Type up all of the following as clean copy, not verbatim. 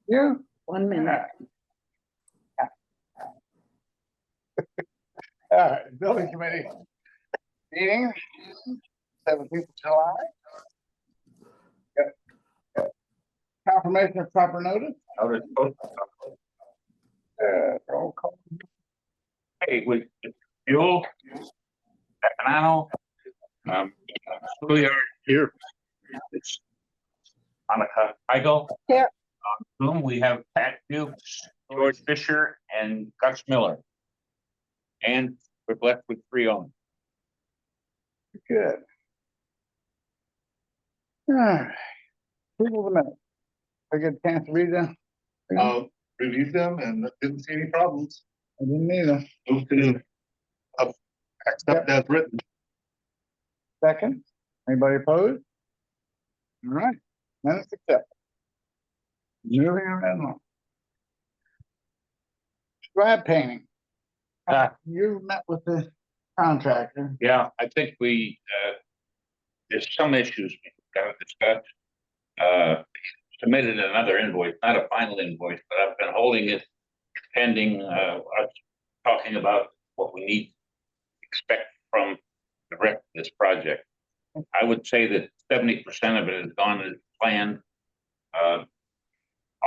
Yeah, 1 minute. All right, building committee meeting, 17th of July. Confirmation of proper notice. Roll call. Hey, with Buell, Econo, we are here. It's Monica Heigl. Here. Whom we have Pat Dukes, George Fisher, and Gus Miller. And we're left with 3 on. Good. All right. Approval of the minutes. I get a chance to read them. Reviewed them and didn't see any problems. I didn't either. Move to accept as written. Second, anybody opposed? All right, minutes accepted. Moving right along. Slab painting. You met with the contractor. Yeah, I think there's some issues we've got to discuss. Submitted another invoice, not a final invoice, but I've been holding it pending, us talking about what we need to expect from the rest of this project. I would say that 70% of it has gone as planned.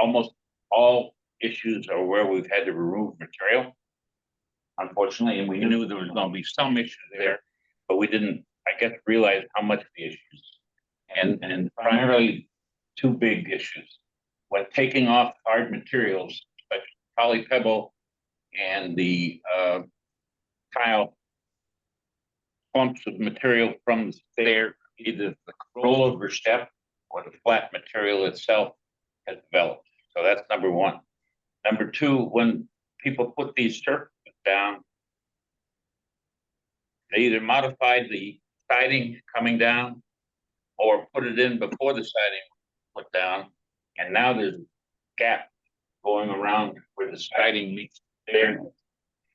Almost all issues are where we've had to remove material, unfortunately, and we knew there was going to be some issues there, but we didn't, I guess, realize how much the issues, and primarily 2 big issues. When taking off hard materials, like poly pebble and the tile clumps of material from the stair, either the rollover step or the flat material itself has developed. So that's number 1. Number 2, when people put these surfaces down, they either modified the siding coming down or put it in before the siding was put down, and now there's a gap going around where the siding meets there,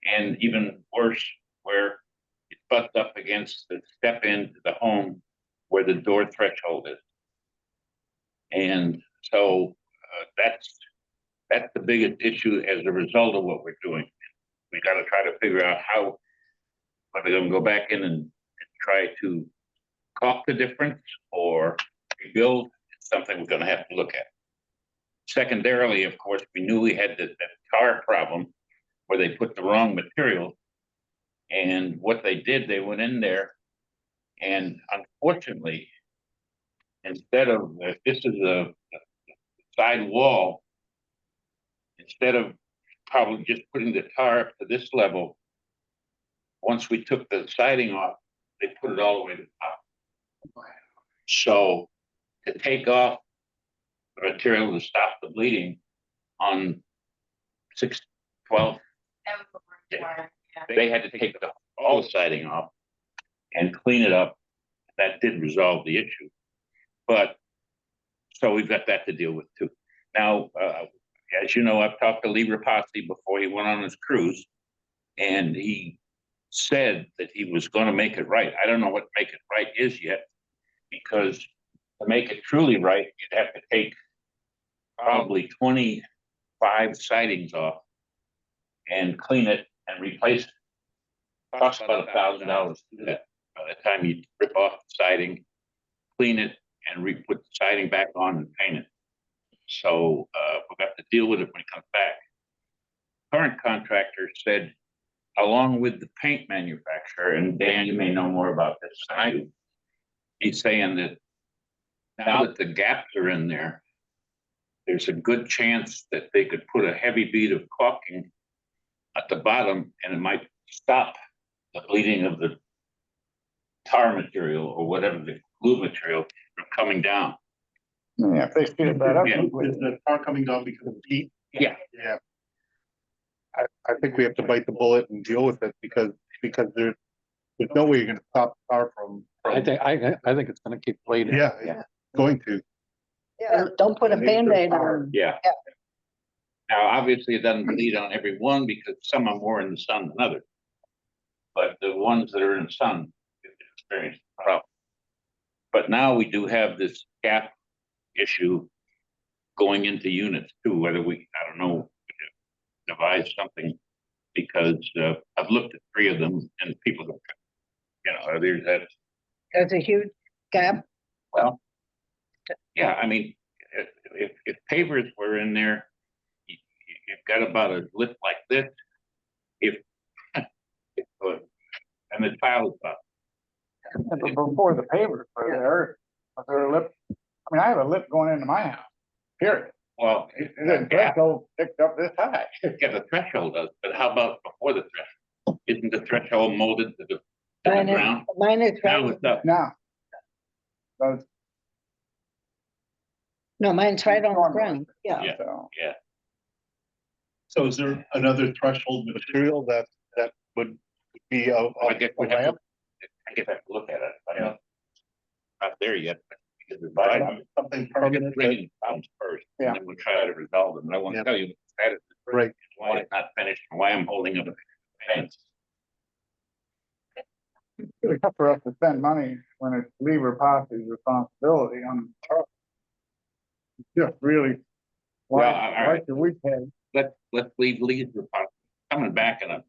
and even worse, where it butts up against the step into the home where the door threshold is. And so that's the biggest issue as a result of what we're doing. We got to try to figure out how, whether we're going to go back in and try to caulk the difference or rebuild. It's something we're going to have to look at. Secondarily, of course, we knew we had that tar problem where they put the wrong material. And what they did, they went in there and unfortunately, instead of, if this is a side wall, instead of probably just putting the tar up to this level, once we took the siding off, they put it all the way to the top. So to take off the material to stop the bleeding on 6/12, they had to take all the siding off and clean it up. That did resolve the issue. But so we've got that to deal with too. Now, as you know, I've talked to Lee Rapazzi before he went on his cruise, and he said that he was going to make it right. I don't know what make it right is yet, because to make it truly right, you'd have to take probably 25 sidings off and clean it and replace it. It costs about $1,000 to do that. By the time you rip off the siding, clean it, and re-put the siding back on and paint it. So we'll have to deal with it when it comes back. Current contractor said, along with the paint manufacturer, and Dan, you may know more about this than I do, he's saying that now that the gaps are in there, there's a good chance that they could put a heavy bead of caulking at the bottom, and it might stop the bleeding of the tar material or whatever the glue material from coming down. Yeah, if they speed that up. Yeah. Is the tar coming down because of heat? Yeah. Yeah. I think we have to bite the bullet and deal with it because there's no way you're gonna stop the tar from. I think it's gonna keep bleeding. Yeah, it's going to. Yeah, don't put a Band-Aid on. Yeah. Yeah. Now, obviously, it doesn't bleed on every one because some are more in the sun than others. But the ones that are in the sun experience the problem. But now we do have this gap issue going into units too, whether I don't know, devise something, because I've looked at 3 of them and people, there's that, There's a huge gap. well, yeah, I mean, if pavers were in there, you've got about a lip like this, if, and the tile is about. But before the pavers were there, was there a lip? I mean, I have a lip going into my house, period. Well, The threshold picked up this high. yeah, the threshold does, but how about before the threshold? Isn't the threshold molded to the ground? Mine is Now right. it's up. Now. Those, No, mine's right on the Normal. ground. Yeah. Yeah. so, Yeah, So is there another threshold material that would be of I guess we a have to, ramp? I guess I have to look at it. I'm not there yet. Because the Right, bottom- something I'll get permanent? bringing problems first, Yeah. and then we'll try to resolve them. And I want Yeah. to tell you what the status is, Right, why it's not finished, and why I'm holding up a fence. it's tough for us to spend money when it's Lever Posse's responsibility on the truck. It's just really. Well, Why, all why right. should we pay? Let's leave Lee's coming back in about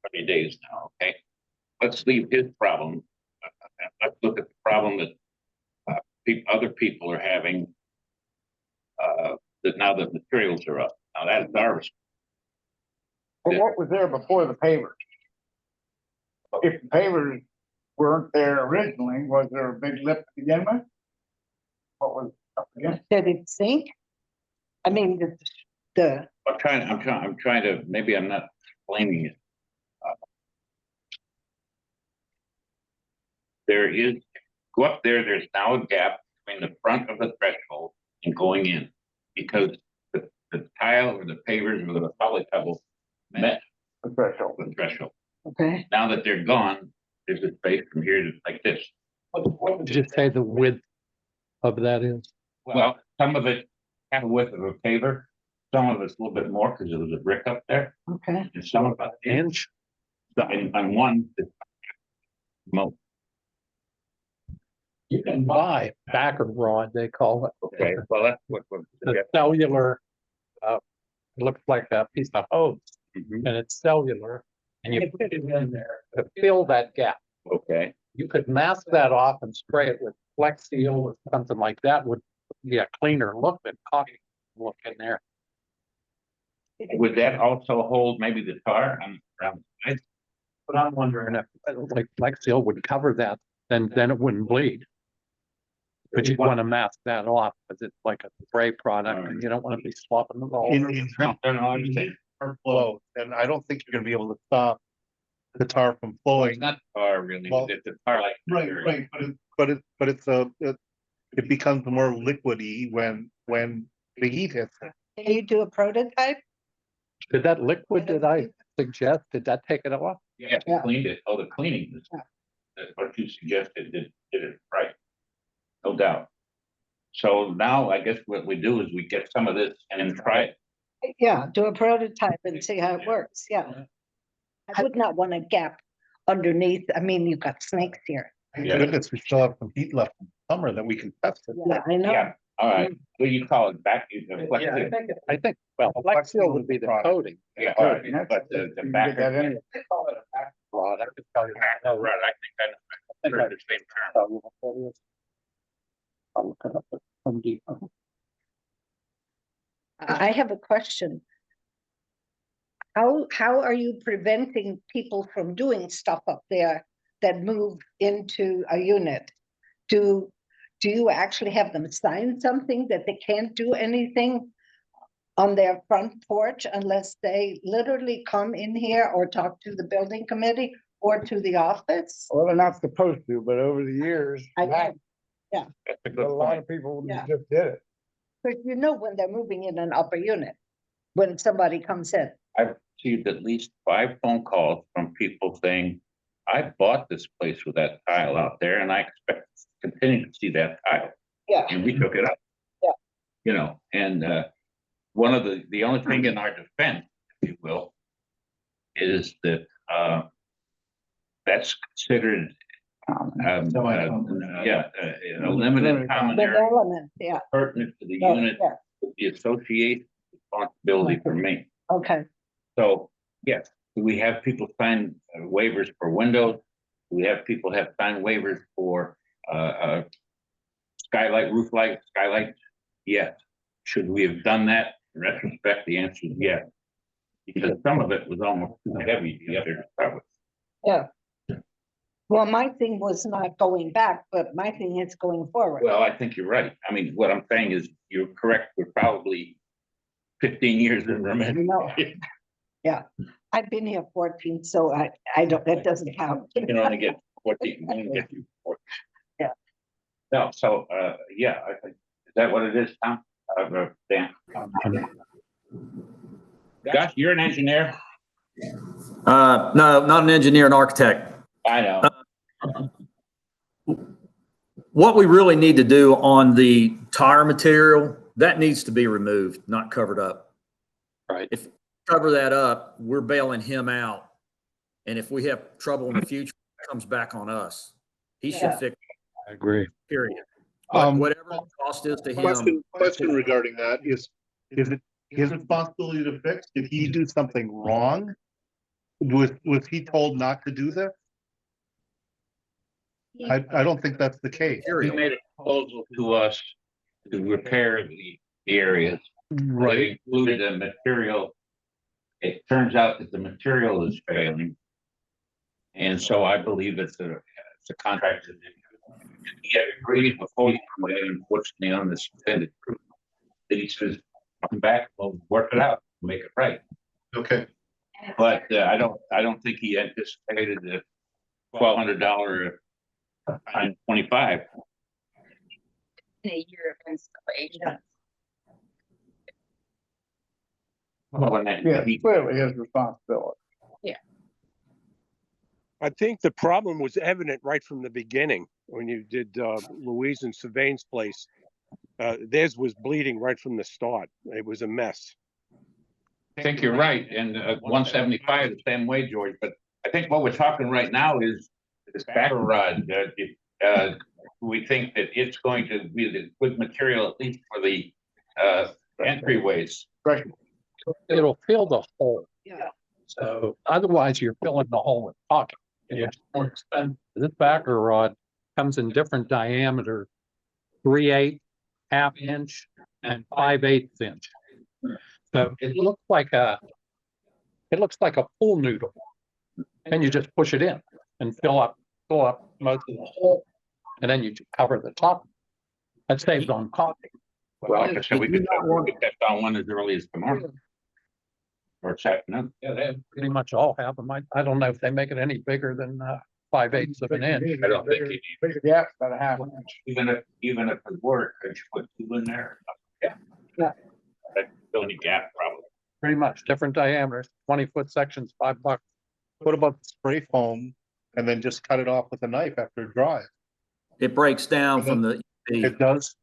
30 days now, okay? Let's leave his problem. And let's look at the problem that other people are having. That now the materials are up. Now that's ours. But what was there before the pavers? If the pavers weren't there originally, was there a big lip to begin with? What was up against? Did it sink? I mean, the, I'm trying to, maybe I'm not explaining it. There is, go up there, there's now a gap between the front of the threshold and going in. Because the tile or the pavers or the poly pebble met The threshold. the threshold. okay. Now that they're gone, there's a space from here to like this. What did you say the width of that is? Well, some of it have a width of a paver, some of it's a little bit more because there was a brick up there, Okay. and some about an inch. And on one, most. You can buy backer rod, they call it. Okay, well, that's what. The cellular, it looks like a piece of hose Mhm. and it's cellular and you put it in there to fill that gap. Okay, You could mask that off and spray it with Flex Seal or something like that would be a cleaner look than caulking look in there. would that also hold maybe the tar on around the sides? But I'm wondering if like Flex Seal would cover that, then it wouldn't bleed. But you want to mask that off because it's like a spray product and you don't want to be swapping them all. in No, I understand. tar flow, and I don't think you're gonna be able to stop the tar from It's flowing. not tar really, Well, it's the tar like. Right, but it becomes more liquidy when the heat hits it. Can you do a prototype? Did that liquid that I suggest, did that take it off? Yeah, Yeah. cleaned it, the cleaning is, Yeah. that's what you suggested, did it right. No doubt. So now I guess what we do is we get some of this and try it. Yeah, do a prototype and see how it works. Yeah. I would not want a gap underneath. I mean, you've got snakes here. Thank Yeah. goodness, we still have some heat left in summer that we can test it. Yeah, I know. Yeah, all right, what do you call it, back, I think, well, Flex Seal would be the coating. yeah, All all right, right, but the you can back. get that in. They call it a back rod, I could tell you. Oh, right, I think I heard the same term. Tell you what that is. I'll look it up at Home Depot. I have a question. How are you preventing people from doing stuff up there that move into a unit? Do you actually have them sign something that they can't do anything on their front porch unless they literally come in here or talk to the building committee or to the office? Well, they're not supposed to, but over the years, I back, That's a a good lot point. of people Yeah. just did it. But you know when they're moving in an upper unit, when somebody comes in. I've received at least 5 phone calls from people saying, I bought this place with that tile out there and I expect to continue to see that tile. Yeah. And we took it up. Yeah. You know, and one of the only thing in our defense, if you will, is that that's considered A limited common The area element, yeah, pertinent to the yeah, unit, yeah, the association responsibility for me. okay. So, yes, we have people sign waivers for windows. We have people have signed waivers for skylight, roof light, skylights. Yes. Should we have done that? In retrospect, the answer is yes. Because some of it was almost too heavy to get there to start with. Yeah. Well, my thing was not going back, but my thing is going forward. Well, I think you're right. I mean, what I'm saying is you're correct. We're probably 15 years in remaining. No. Yeah, I've been here 14, so I don't, that doesn't count. You can only get 14, you can only get 14. Yeah. No, so, yeah, I think, is that what it is, Tom? Dan? Josh, you're an engineer? No, not an engineer, an architect. I know. What we really need to do on the tire material, that needs to be removed, not covered up. Right. If we cover that up, we're bailing him out. And if we have trouble in the future, it comes back on us. He should Yeah. fix I agree. it, period. But Um, whatever the cost is to him. Question regarding that is it his responsibility to fix? Did he do something wrong? Was he told not to do this? I don't think that's the case. He made a proposal to us to repair the areas. It included a material. It turns out that the material is failing. And so I believe it's a contract. He had agreed before he unfortunately on this extended proof that he says, come back, we'll work it out, make it right. Okay. But I don't think he anticipated the $1,200 times 25. In a year of installation. Well, and Yeah, he, clearly his responsibility. I think the problem was evident right from the beginning when you did Louise and Sylvain's place. Theirs was bleeding right from the start. It was a mess. I think you're right, and 175 the same way, George. But I think what we're talking right now is this backer rod. We think that it's going to be the good material, at least for the entryways. Right. It'll fill the hole. Yeah. So otherwise you're filling the hole with pocket. And it's more expensive. This backer rod comes in different diameter, 3/8, ½ inch, and 5/8 inch. So it looks like a pool noodle. And you just push it in and fill up most of the hole. And then you just cover the top. That saves on caulking. Well, like I said, we could test on one as early as tomorrow. Or this afternoon. Yeah, they pretty much all have them. I don't know if they make it any bigger than 5/8 of an inch. I don't think you need, Bigger gap's about a half inch. even if it were, could you put 2 in there? Yeah. Yeah. That's the only gap probably. Pretty much different diameters, 20-foot sections, $5. What about the spray foam and then just cut it off with a knife after it dries? It breaks down from the. It does?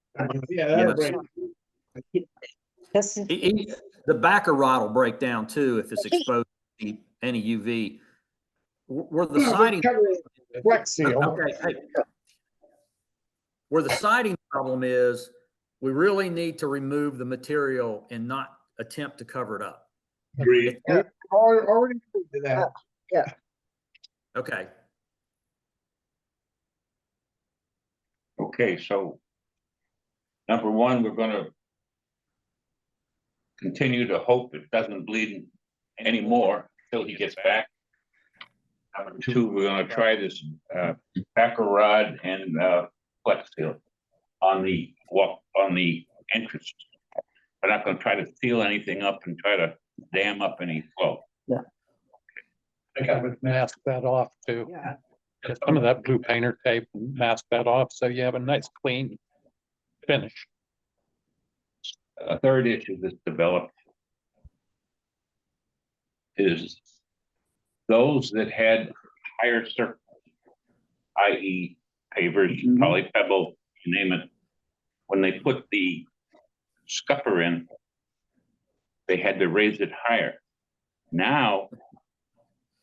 Yeah, Yes. This is, The backer rod will break down too if it's exposed to any UV. Where the siding. Flex seal. Okay, hey. Where the siding problem is, we really need to remove the material and not attempt to cover it up. Agreed. Already did that. Okay, Okay, so number one, we're gonna continue to hope it doesn't bleed anymore until he gets back. Number two, we're gonna try this backer rod and flex seal on the entrance. We're not gonna try to seal anything up and try to dam up any flow. I think I would mask that off too. yeah, Get some of that blue painter tape and mask that off so you have a nice clean finish. A third issue that's developed is those that had higher surface, i.e. pavers, poly pebble, you name it, when they put the scupper in, they had to raise it higher. Now,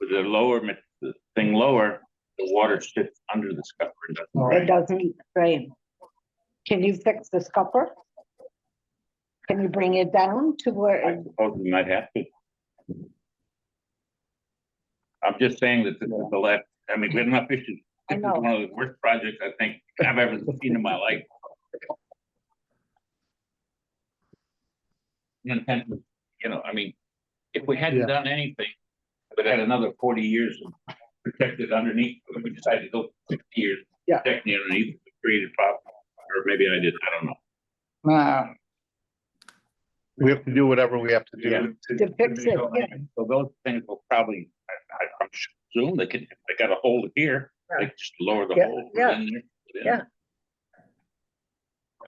with the thing lower, the water sits under the scupper. and doesn't It drain. doesn't drain. Can you fix the scupper? Can you bring it down to where, I suppose we might have to. I'm just saying that this is the last, I mean, we're not fishing. I This is know. one of the worst projects I think I've ever seen in my life. Intensive, you know, I mean, if we hadn't Yeah. done anything, but had another 40 years of protected underneath, if we decided to go 50 years. Yeah. Protecting underneath, we created problem, or maybe I did, I don't know. Nah, We have to do whatever we have to do. Yeah. to fix it? Yeah. So those things will probably, I assume they could, if they got a hole here, they just lower the Yeah, hole. yeah, put it in there, put it in. yeah.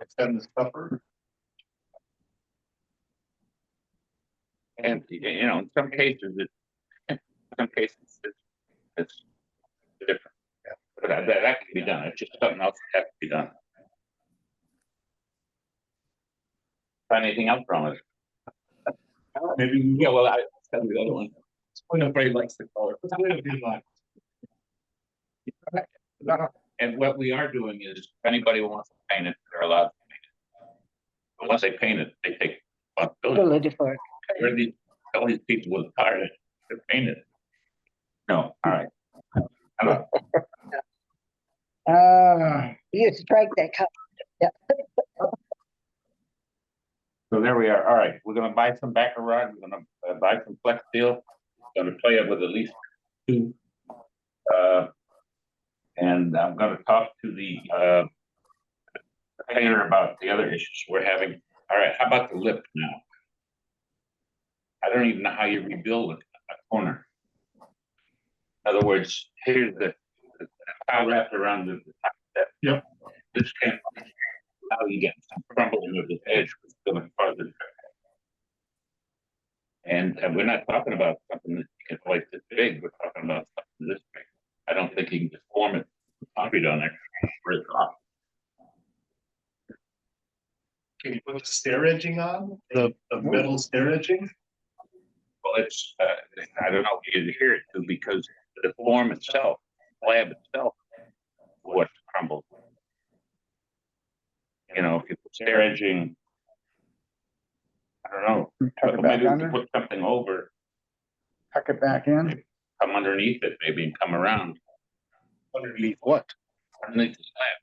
Extend the scupper. And, you know, in some cases, it's different. Yeah. But that can be done. It's just something else that has to be done. Find anything else wrong with it? Maybe, yeah, well, I tell you the other one. Nobody likes the color. And what we are doing is, if anybody wants to paint it, they're allowed to paint it. But once they paint it, they take responsibility. Ability for it. Where these, all these people with cars to paint it. No, all right. I don't- You strike that cut. So there we are. All right, we're gonna buy some backer rod. We're gonna buy some flex steel. Gonna play it with at least two. And I'm gonna talk to the painter about the other issues we're having. All right, how about the lip now? I don't even know how you rebuild a corner. In other words, here's the tile wrapped around the top step. Yep. This can't, how you get some crumbling of the edge, was gonna cause it. And we're not talking about something that you can place this big, we're talking about something this big. I don't think you can just form it, concrete on there, break off. Can you put the stair edging on, the metal stair edging? Well, it's, I don't know if you hear it too, because the form itself, slab itself, what crumbles. You know, if you put stair edging, I don't know, tuck it back maybe we under, could put something over, tuck it back in. come underneath it maybe and come around Underneath what? underneath the slab.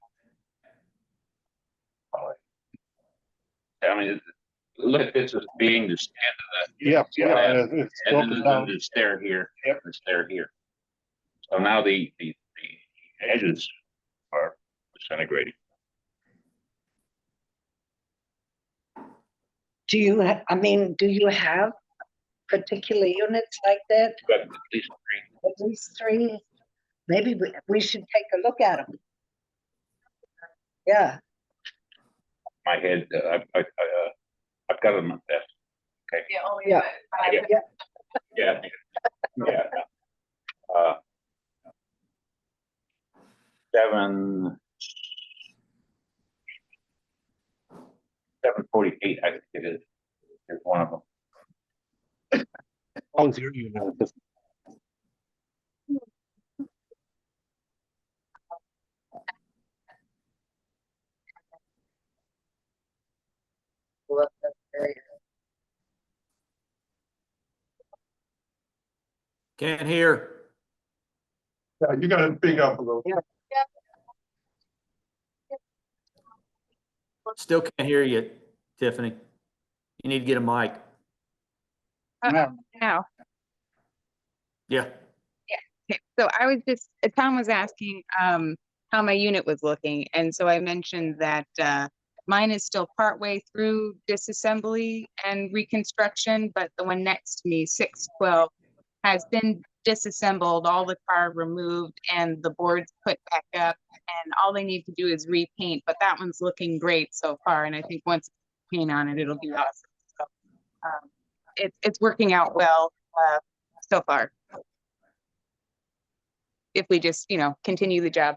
I mean, look at this as being the stand of Yeah, yeah, it's and sloping then down. the stair here, Yep. the stair here. So now the edges are disintegrating. Do you, I mean, do you have particular units like that? Got at least three. At least three? Maybe we should take a look at them. Yeah, My head, I've got them at that. Okay. Yeah, only Yeah. five. yeah, Yeah. Yeah. Uh, 748, I think it is one of them. Oh, it's your unit. Can't hear. Yeah, you gotta big up a little. Still can't hear you, Tiffany. You need to get a mic. Now, Now, Yeah. okay, so I was just, Tom was asking, how my unit was looking, and so I mentioned that, mine is still partway through disassembly and reconstruction, but the one next to me, 612, has been disassembled, all the car removed and the boards put back up, and all they need to do is repaint, but that one's looking great so far, and I think once paint on it, it'll be awesome. So, it's working out well, so far. If we just, continue the job.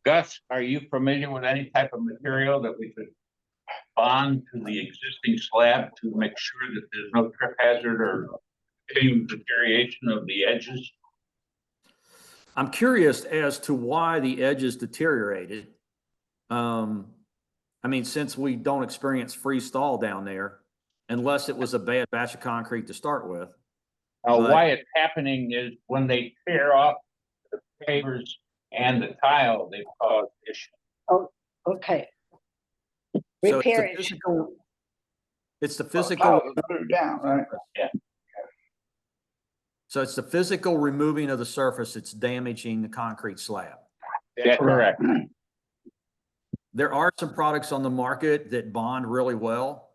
Gus, are you familiar with any type of material that we could bond to the existing slab to make sure that there's no trip hazard or continued deterioration of the edges? I'm curious as to why the edges deteriorated. I mean, since we don't experience freeze thaw down there, unless it was a bad batch of concrete to start with. But- Why it's happening is when they tear off the pavers and the tile, they cause issues. Okay. So it's the Repair it. physical. It's the Well, physical, tile was glued down, right? so it's the physical removing of the surface that's damaging the concrete slab. Yeah, correct. There are some products on the market that bond really well.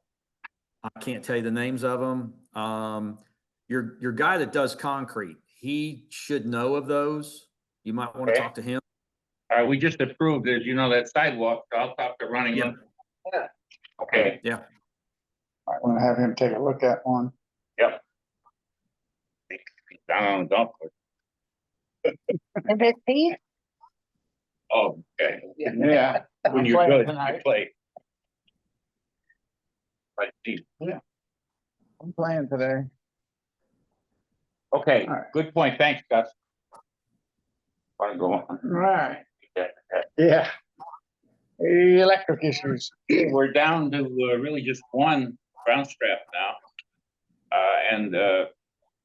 I can't tell you the names of them. Your guy that does concrete, he should know of those. You might want to Okay. talk to him. We just approved, as you know, that sidewalk, so I'll talk to running. Yeah. Yeah. Okay, Might want to have him take a look at one. yep. Down on the golf course. And it's he? Oh, okay. Yeah. When I'm you're playing good, you tonight. play. Right, geez. I'm playing today. Okay, All right. good point. Thanks, Gus. Want to go on? Right. Yeah, Yeah. Electric issues. We're down to really just one ground strap now. And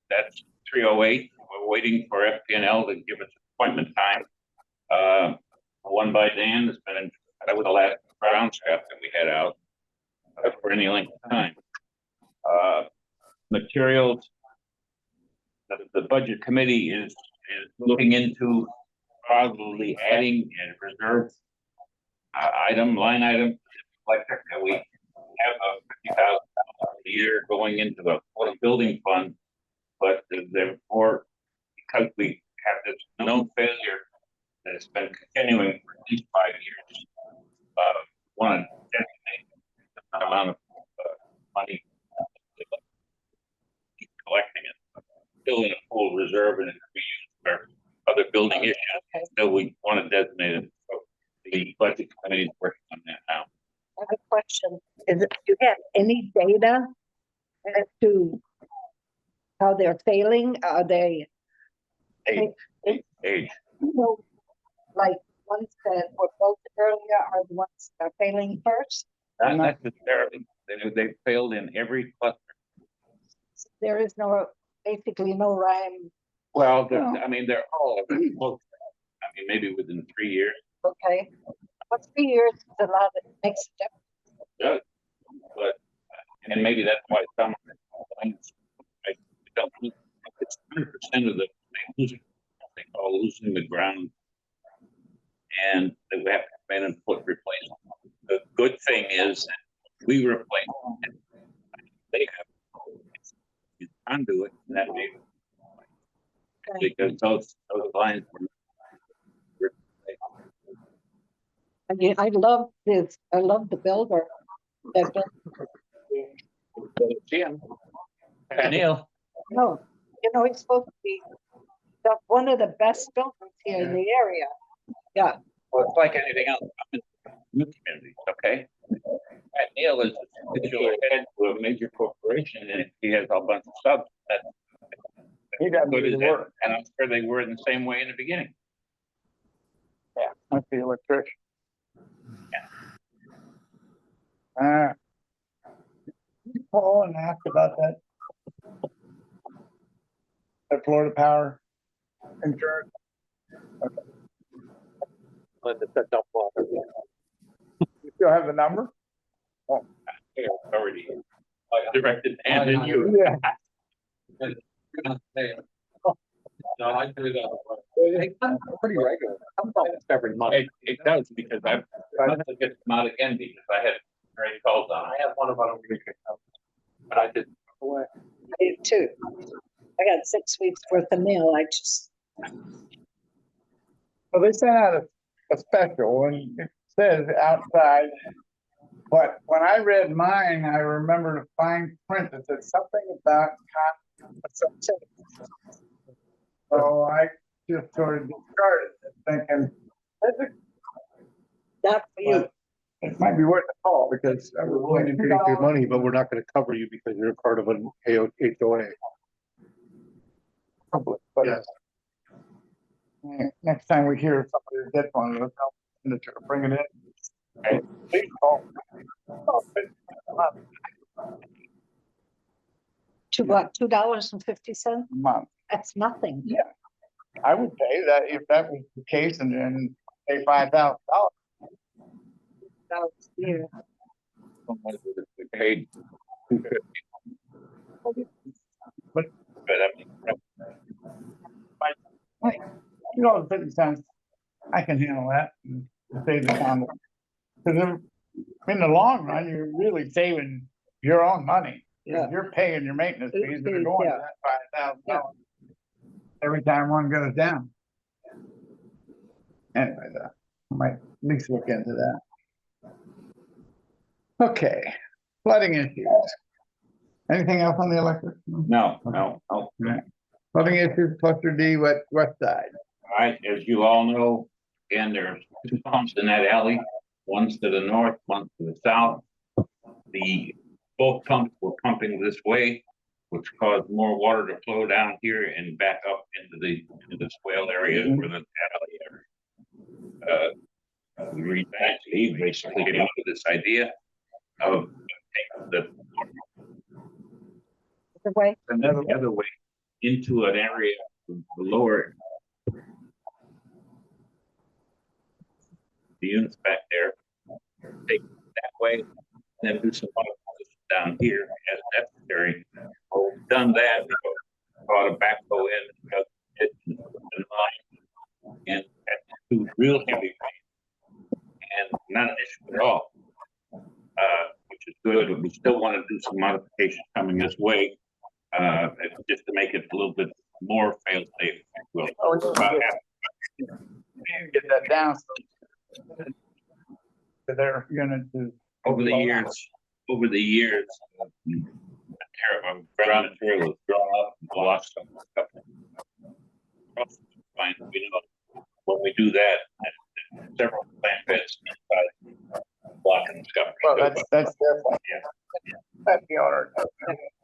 that's 308. We're waiting for FPNL to give us appointment time. One by Dan has been, that was the last ground strap that we had out for any length of time. Materials, the budget committee is looking into probably adding a reserve line item, electric, that we have a $50,000 a year going into the building fund, but therefore, because we have this known failure that has been continuing for at least 5 years, want to designate an amount of money to keep collecting it, still in a full reserve, and it can be used for other building issues. So we want to designate it. So the budget committee is working on that now. I have a question. Do you have any data as to how they're failing? Are they, Age. you know, like ones that were built earlier are the ones that are failing first? Not necessarily. They failed in every cluster. There is basically no rhyme. Well, No. I mean, they're all close. I mean, maybe within 3 years. Okay. But 3 years is a lot. It makes a difference. But and maybe that's why some of the lines, like, don't lose. It's 100% of the they call losing the ground, and they have to come in and put replacement. The good thing is that we replace it. They have conduit, and that may because those lines were I love this. I love the builder. That built. Jim. Neil. No, you know, he's supposed to be one of the best builders here in the area. Yeah. Well, it's like anything else. I'm in new communities, okay? Pat Neil is a titular head to a major corporation, and he has a bunch of subs. He doesn't Good do as the that, work. and I'm sure they were in the same way in the beginning. Yeah, that's the electrician. Call and ask about that. The Florida Power insurance. You still have the number? They are already directed and in you. Yeah. No, I do that. I'm pretty regular. I'm almost every month. It does, because I must have get them out again because I had great calls on. I have one about a week ago, but I didn't. I did too. I got 6 weeks worth of mail. I just. Well, they sent out a special and it says outside. But when I read mine, I remember the fine print that said something about so I just sort of discarded it, thinking, Not for you. it might be worth a call because. We're willing to take your money, but we're not gonna cover you because you're part of an HOA. Public, but Yes. next time we hear somebody did one, let's help them to bring it in. Okay, please call. To what, $2.50? A month. That's nothing. Yeah. I would pay that if that was the case, and then pay $5,000. Yeah. We paid $250. But- I mean, You know, the 50 cents, I can handle that and save the town. Because in the long run, you're really saving your own money. Yeah. You're paying your maintenance fees that are Yeah. going to that $5,000 every time one goes down. Anyway, I might at least look into that. Okay, flooding issues. Anything else on the electric? no. Flooding issues, cluster D, west side. All right, as you all know, again, there's 2 pumps in that alley, one's to the north, one's to the south. Both pumps were pumping this way, which caused more water to flow down here and back up into the swale area where the alley area. We basically came up with this idea of taking The way, the other way into an area lower. The units back there, take it that way, and then do some modifications down here as necessary. Well, we've done that, we brought a backhoe in, because it's in line, and that's 2 real heavy rains, and not an issue at all. Which is good, but we still want to do some modifications coming this way, just to make it a little bit more fail-safe. Well, Get that down. So they're gonna do. over the years, ground material has grown up and lost some stuff. Fine, we know when we do that, several plant beds inside blocking stuff. Well, that's their fault. That's the owner.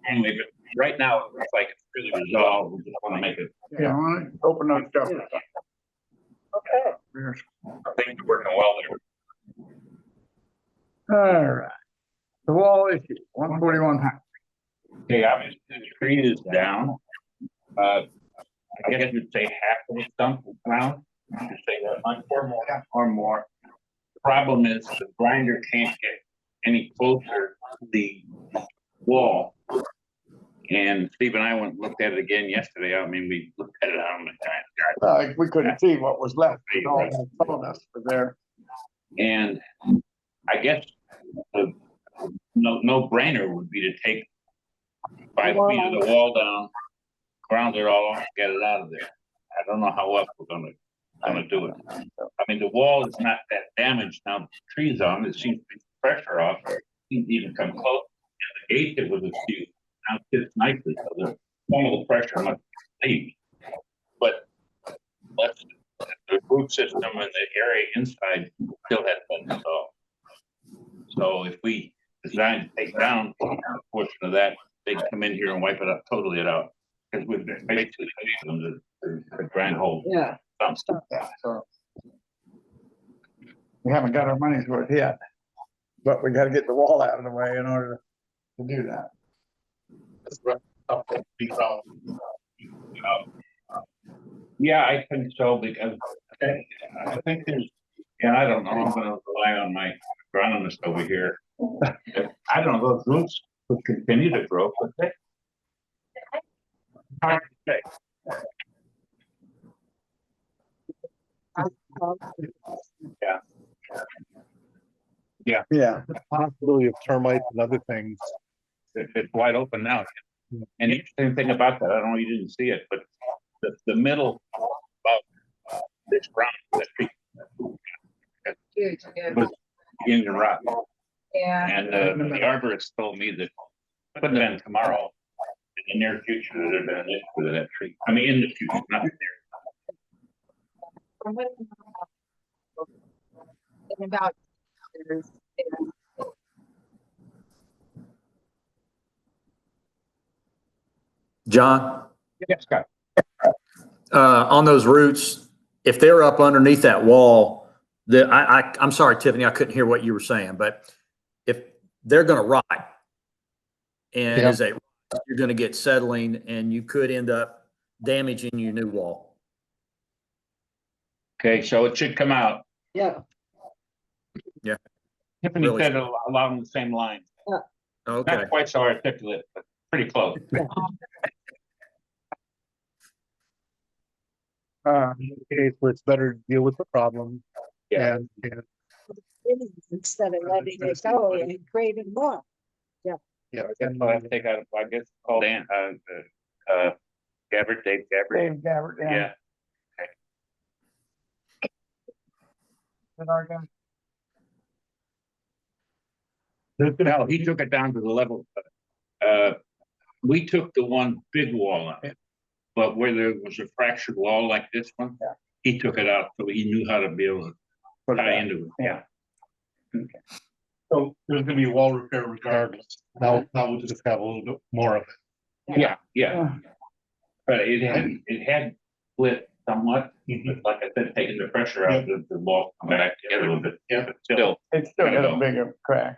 Anyway, but right now, it's like it's really resolved, we just want to make it, Yeah, I wanna open those stuff. okay. things are working well there. All right. The wall issue, 141 high. Okay, obviously the tree is down. I guess you'd say half of the stump is down. You say that much or more. The problem is the grinder can't get any closer to the wall. And Steve and I went and looked at it again yesterday. I mean, we looked at it on the time. We couldn't see what was left. All the sawdust was there. And I guess the no brainer would be to take 5 feet of the wall down, ground it all off, get it out of there. I don't know how else we're gonna do it. I mean, the wall is not that damaged now. The trees on it seems to be pressure off. It didn't even come close. And the gate that was a few now fits nicely, so some of the pressure must leave. But the root system and the area inside still has been resolved. So if we decide to take down a portion of that, they can come in here and wipe it up, totally it out. Because we've basically paid them to grind hole. Yeah. Yeah, so. We haven't got our money's worth yet, but we gotta get the wall out of the way in order to do that. Yeah, I think so, because I think there's, I don't know, I'm gonna rely on my agronomist over here. I don't know, those roots would continue to grow, but they. Hard to say. Yeah. The possibility of termites and other things. It's wide open now. And the interesting thing about that, I don't know, you didn't see it, but the middle of this ground, that tree was beginning to rot. Yeah. And the arborist told me that putting it in tomorrow, in the near future, there'd been an issue with that tree. I mean, in the future, not there. In about John, Yes, Scott. on those roots, if they're up underneath that wall, I'm sorry, Tiffany, I couldn't hear what you were saying, but if they're gonna rot and Yeah. as they, you're gonna get settling and you could end up damaging your new wall. Okay, so it should come out. Yeah, Tiffany Really said small. along the same line. Okay. Not quite so articulate, but pretty close. In this case, it's better to deal with the problem. Yeah. And, instead of letting it go and creating more. yeah, I'll have to take out, I guess, call Dan, Gabbard, Dave Gabbard. Dave Gabbard, yeah. Yeah, Is our guy. no, he took it down to the level. We took the one big wall on it, but where there was a fractured wall like this one, he took it out, so he knew how to be able to tie into it. Yeah. so there's gonna be a wall repair regardless. Now we'll just have a little bit more of it. Yeah. But it had split somewhat, but like I said, taking the pressure out, the wall come back together a little bit. Yeah, but still. It's still got a bigger crack.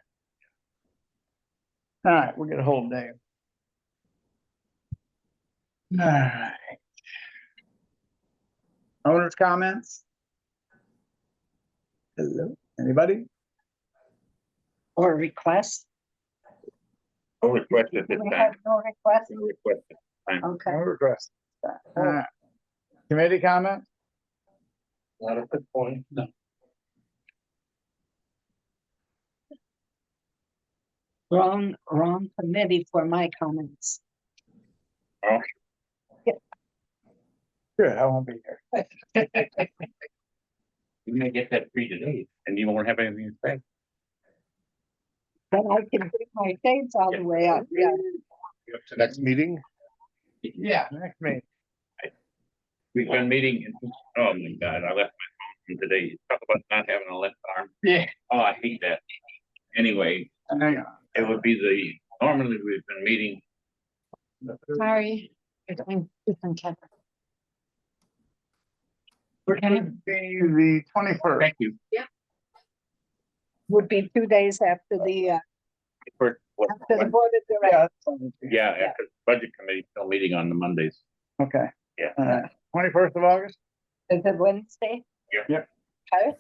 All right, we'll get a hold of Dave. All right. Owners' comments? Hello, anybody? Or request. No request at this We time. have no request. No request at this time. Okay. No request. All right. Committee comments? Not at this point. No. Wrong committee for my comments. Good, I won't be here. You're gonna get that free today, and you won't have anything to say. But I can bring my shades all the way up, yeah. To next meeting. Yeah, next meeting. We've been meeting, oh my God, I left my phone from today. Talk about not having a left arm. Yeah. Oh, I hate that. Anyway, Hang on. it would be normally we've been meeting, Sorry. You're doing different kind of. We're gonna be the 21st. thank you. Would be 2 days after the For what- board of directors. Yeah, after the budget committee, still meeting on the Mondays. Okay. Yeah. 21st of August, Is it Wednesday? Yeah. Yep. Okay.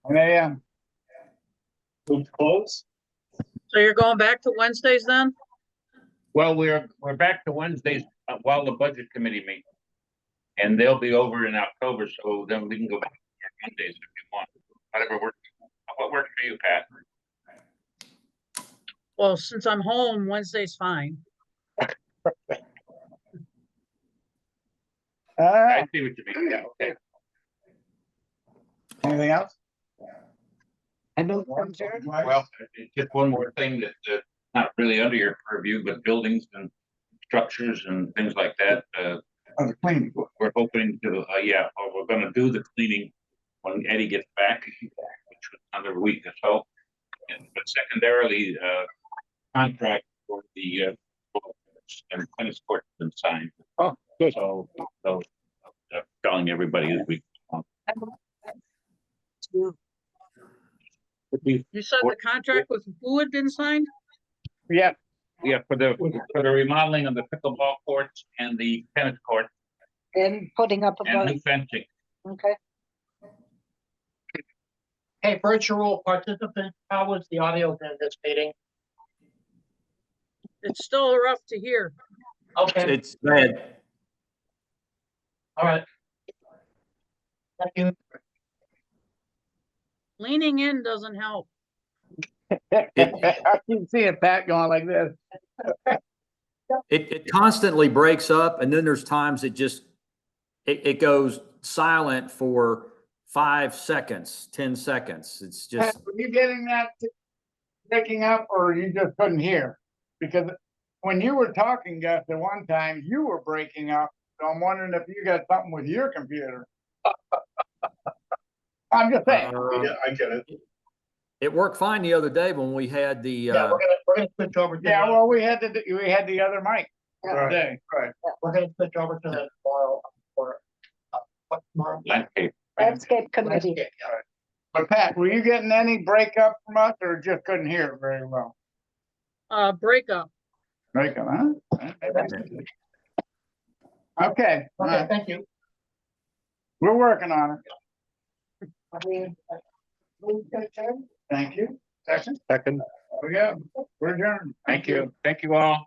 9 a.m. Move to close. So you're going back to Wednesdays then? Well, we're back to Wednesdays while the budget committee meets. And they'll be over in October, so then we can go back to Mondays if you want. Whatever works. What works for you, Pat? Well, since I'm home, Wednesday's fine. I see what you mean. Yeah, okay. Anything else? I know. adjourn. Well, just one more thing that, not really under your purview, but buildings and structures and things like that. The cleaning. We're hoping to, we're gonna do the cleaning when Eddie gets back, which was another week or so. But secondarily, contract for the, and tennis court has been signed. Oh, good. So, telling everybody this week. You said the contract with who had been signed? Yeah, Yeah, for the remodeling of the pickleball courts and the tennis court And putting up a and vote. new fencing. Okay. Hey, virtual participant, how was the audio in this meeting? It's still rough to hear. Okay, It's bad. all right. Thank you. Leaning in doesn't help. I keep seeing Pat going like this. It constantly breaks up and then there's times it goes silent for 5 seconds, 10 seconds. It's Pat, just, were you getting that breaking up or you just couldn't hear? Because when you were talking, Gus, at one time, you were breaking up. So I'm wondering if you got something with your computer. I'm just saying. Yeah, I get it. it worked fine the other day when we had the, Yeah, we're gonna switch over to. Yeah, well, we had the other mic. today, right? We're gonna switch over to that tomorrow for, what tomorrow? Landscape. Landscape committee. Landscape, yeah. But Pat, were you getting any breakup from us or just couldn't hear it very well? Breakup. Breakup, huh? Okay, all Okay, right, thank you. we're working on it. Move to adjourn? Thank you. Second, Second. we go. We're adjourned. Thank you. Thank you all.